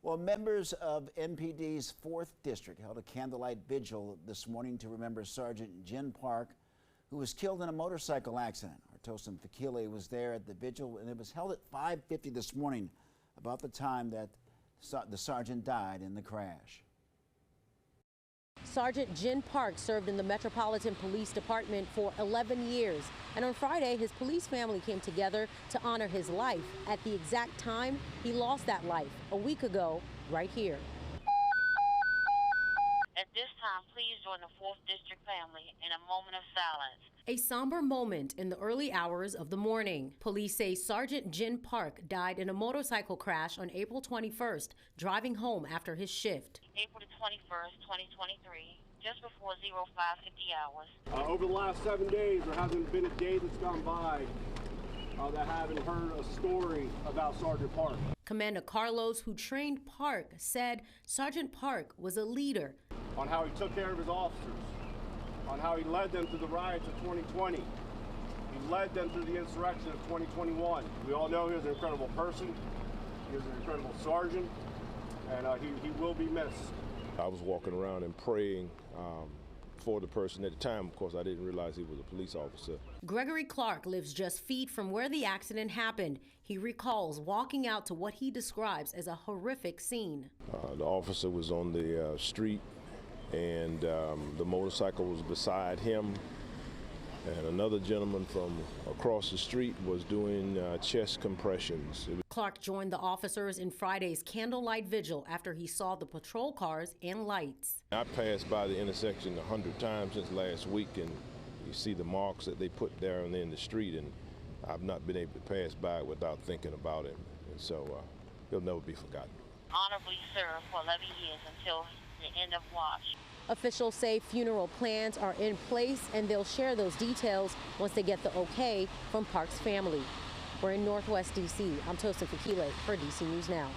Well, members of MPD's 4th District held a candlelight vigil this morning to remember Sergeant Jin Park, who was killed in a motorcycle accident. Our Tosin Fakile was there at the vigil, and it was held at 5:50 this morning, about the time that the sergeant died in the crash. Sergeant Jin Park served in the Metropolitan Police Department for 11 years. And on Friday, his police family came together to honor his life at the exact time he lost that life a week ago, right here. At this time, please join the 4th District family in a moment of silence. A somber moment in the early hours of the morning. Police say Sergeant Jin Park died in a motorcycle crash on April 21st, driving home after his shift. April the 21st, 2023, just before 0550 hours. Over the last 7 days, there hasn't been a day that's gone by that I haven't heard a story about Sergeant Park. Commander Carlos, who trained Park, said Sergeant Park was a leader. On how he took care of his officers, on how he led them through the riots of 2020. He led them through the insurrection of 2021. We all know he was an incredible person. He was an incredible sergeant, and he will be missed. I was walking around and praying for the person. At the time, of course, I didn't realize he was a police officer. Gregory Clark lives just feet from where the accident happened. He recalls walking out to what he describes as a horrific scene. The officer was on the street, and the motorcycle was beside him, and another gentleman from across the street was doing chest compressions. Clark joined the officers in Friday's candlelight vigil after he saw the patrol cars and lights. I passed by the intersection 100 times since last week, and you see the marks that they put down in the street, and I've not been able to pass by without thinking about him, and so he'll never be forgotten. Honorably served for 11 years until the end of watch. Officials say funeral plans are in place, and they'll share those details once they get the okay from Park's family. We're in Northwest D.C. I'm Tosin Fakile for DC News Now.